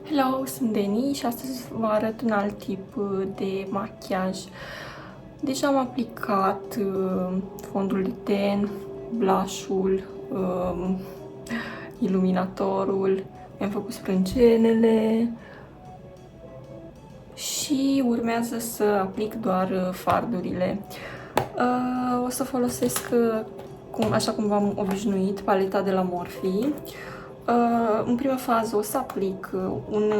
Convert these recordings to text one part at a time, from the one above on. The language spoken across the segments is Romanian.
Hello, sunt Deni și astăzi vă arăt un alt tip de machiaj. Deja am aplicat fondul de ten, blush-ul, iluminatorul, mi-am făcut sprâncenele și urmează să aplic doar fardurile. O să folosesc, așa cum v-am obișnuit, paleta de la Morphe. În prima fază o să aplic un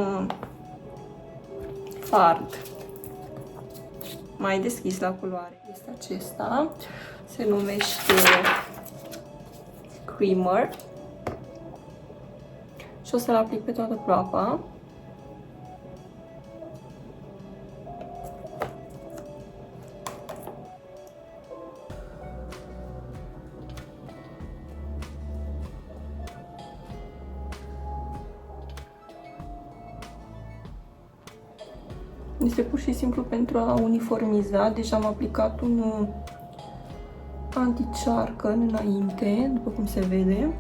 fard mai deschis la culoare. Este acesta. Se numește Creamer. Și o să-l aplic pe toată ploapa. Este pur și simplu pentru a uniformiza. Deja am aplicat un anti-cearcă înainte, după cum se vede.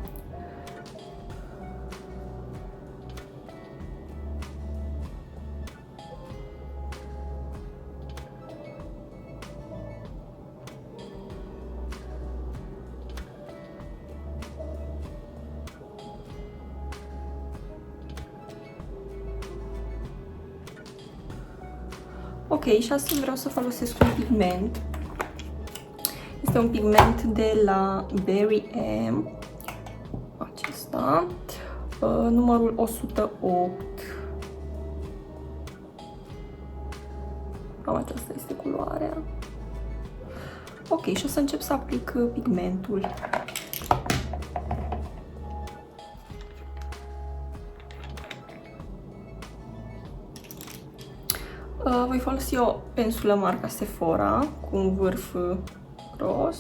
Ok, și astăzi vreau să folosesc un pigment. Este un pigment de la Berry M. Acesta. Numărul 108. Cam aceasta este culoarea. Ok, și o să încep să aplic pigmentul. Voi folosi o pensulă marca Sephora cu un vârf gros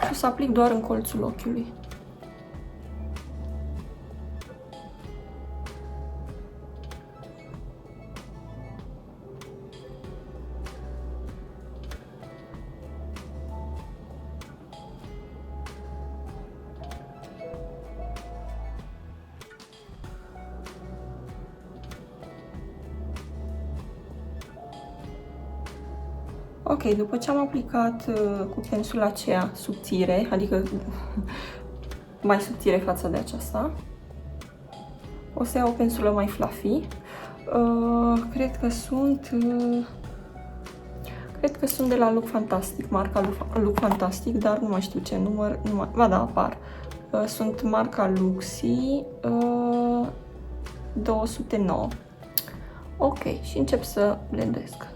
și o să aplic doar în colțul ochiului. Ok, după ce am aplicat cu pensula aceea subțire, adică mai subțire față de aceasta, o să iau o pensulă mai fluffy. Cred că sunt de la Look Fantastic, marca Look Fantastic, dar nu mai știu ce număr, ba da, apar. Sunt marca Luxi 209. Ok, și încep să blendesc.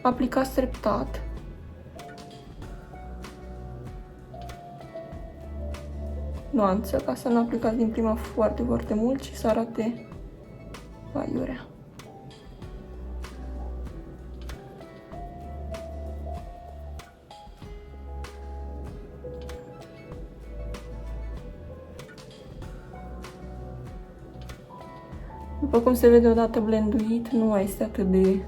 Aplicați treptat. Nuanță, ca să nu aplicați din prima foarte, foarte mult și să arate aiurea. După cum se vede, odată blenduit, nu mai este atât de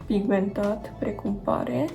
pigmentat precum pare.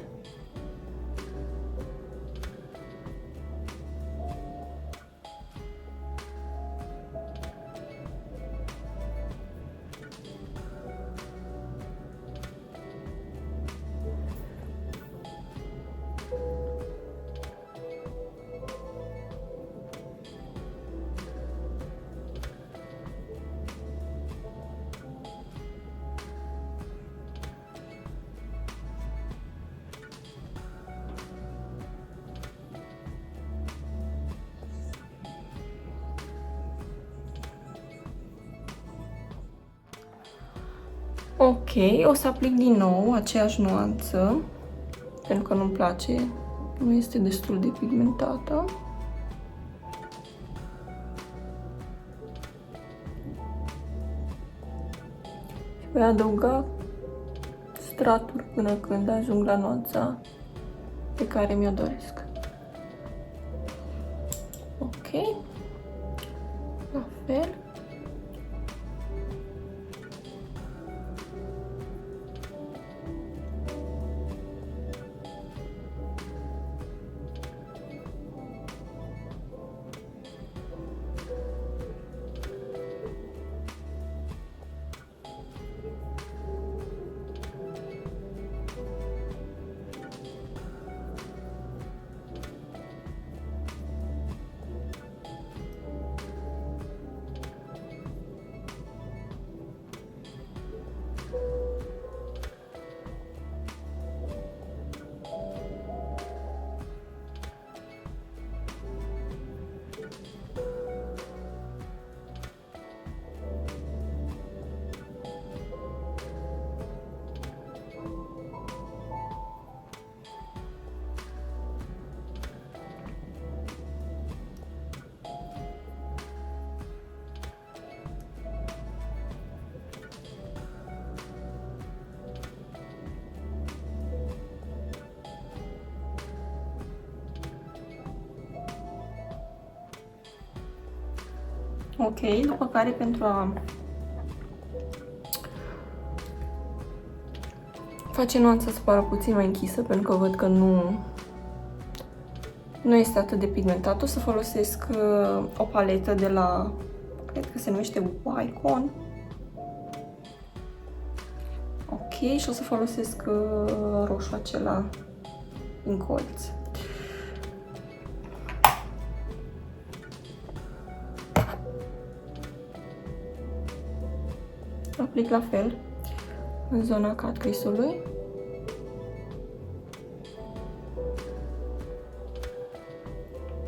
Ok, o să aplic din nou aceeași nuanță, pentru că nu-mi place, nu este destul de pigmentată. Și voi adăuga straturi până când ajung la nuanța pe care mi-o doresc. Ok, la fel. Ok, după care pentru a face nuanța să pară puțin mai închisă, pentru că văd că nu este atât de pigmentat, o să folosesc o paletă de la, cred că se numește Wycon. Ok, și o să folosesc roșu acela în colț. Aplic la fel în zona cut crease-ului.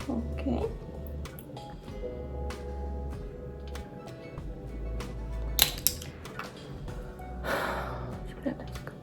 Ok. Și plătesc.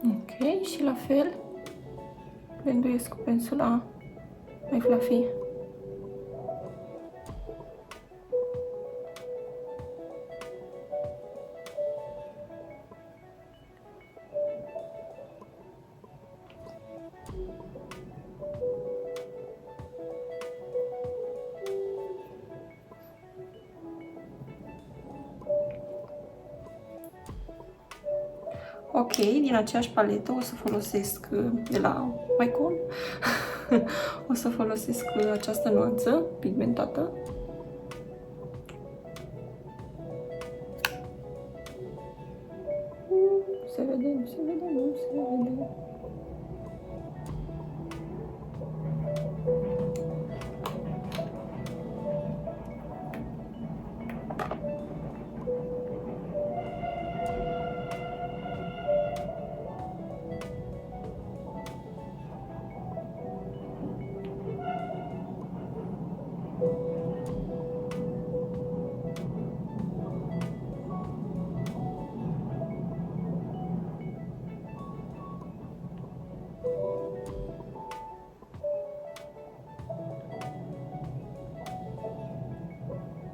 Ok, și la fel blenduiesc cu pensula mai fluffy. Ok, din aceeași paletă o să folosesc de la Wycon o să folosesc această nuanță pigmentată. Se vede, nu se vede, nu se vede.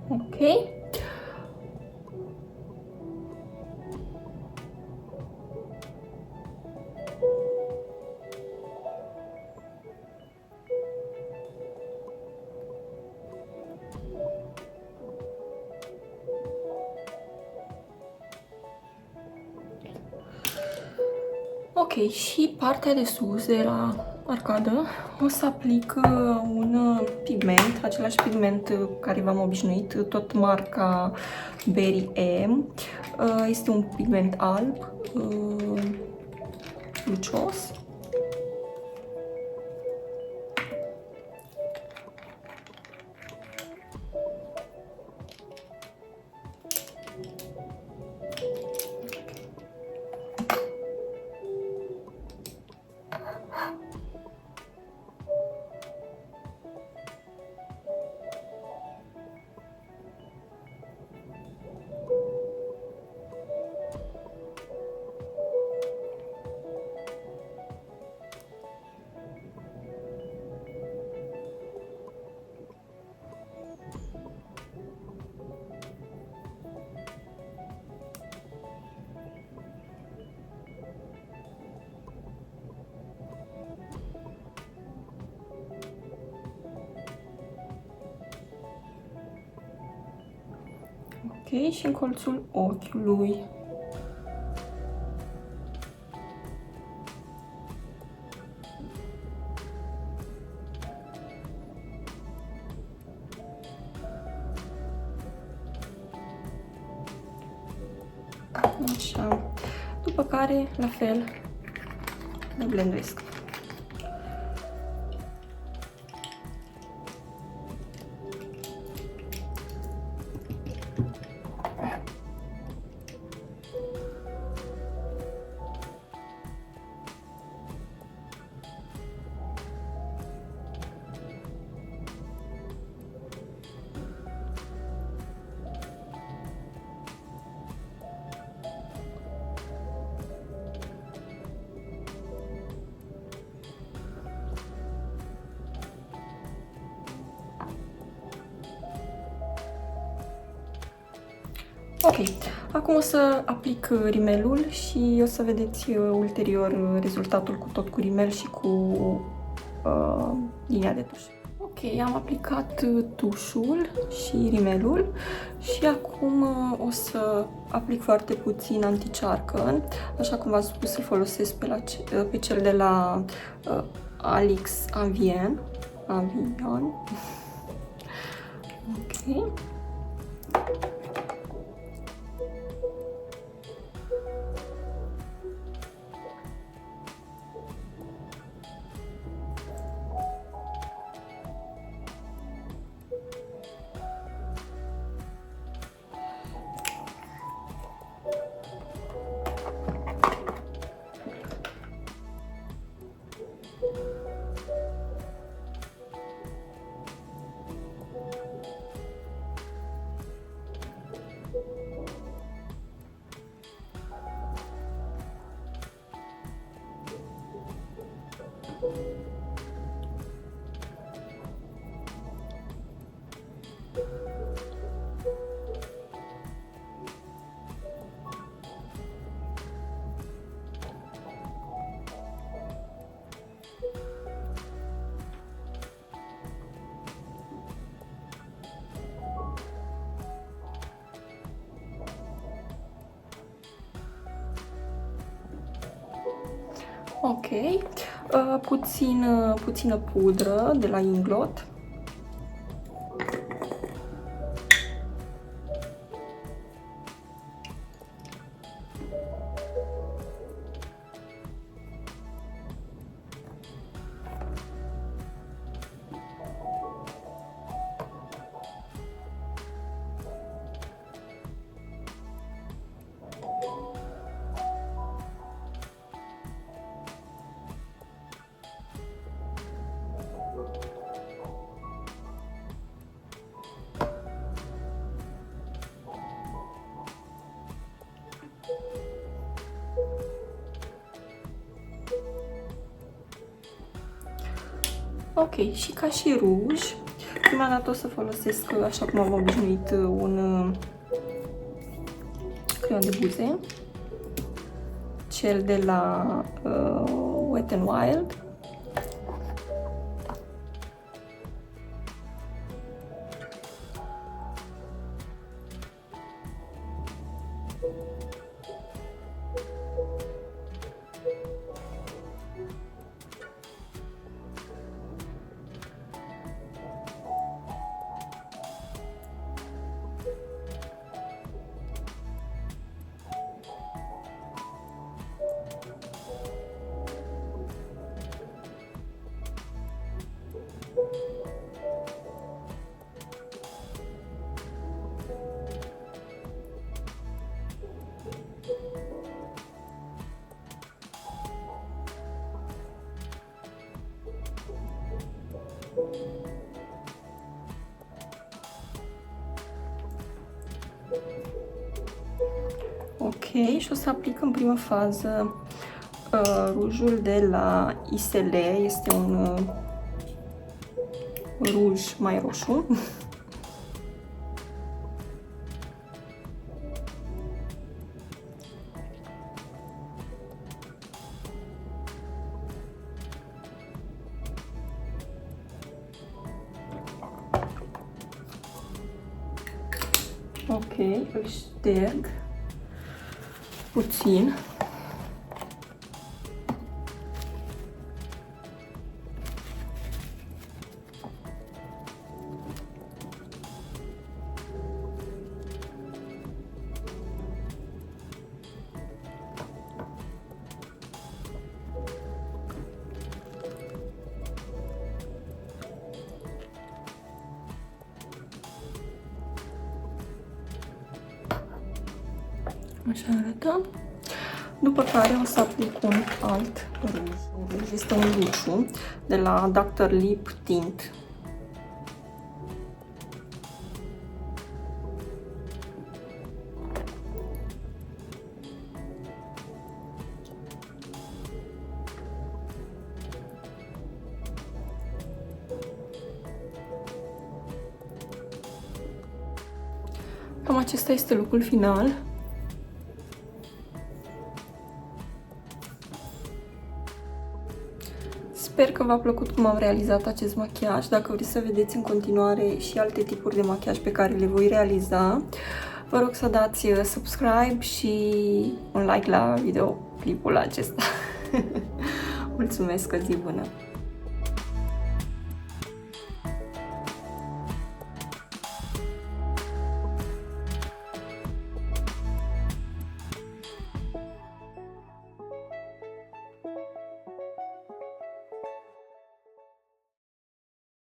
Ok. Ok, și partea de sus, de la arcadă, o să aplic un pigment, același pigment care v-am obișnuit, tot marca Berry M. Este un pigment alb, lucios. și în colțul ochiului. Așa. După care, la fel, le blenduiesc. Ok, acum o să aplic rimelul și o să vedeți ulterior rezultatul cu tot cu rimel și cu linia de tuș. Ok, am aplicat tușul și rimelul și acum o să aplic foarte puțin anticearcă. Așa cum v-am spus, îl folosesc pe cel de la Alix Avian. Ok. Ok, puțină pudră de la Inglot. Ok, și ca și ruj, prima dată o să folosesc, așa cum am obișnuit, un creion de buze, cel de la Wet n Wild. Ok, și o să aplic în primă fază rujul de la ISL, este un ruj mai roșu. Ok, îl șterg puțin. Așa arată. După care o să aplic un alt ruj. Este un Luciu de la Dr. Lip Tint. Cam acesta este look-ul final. Sper că v-a plăcut cum am realizat acest machiaj. Dacă vreți să vedeți în continuare și alte tipuri de machiaj pe care le voi realiza, vă rog să dați subscribe și un like la videoclipul acesta. Mulțumesc, o zi bună!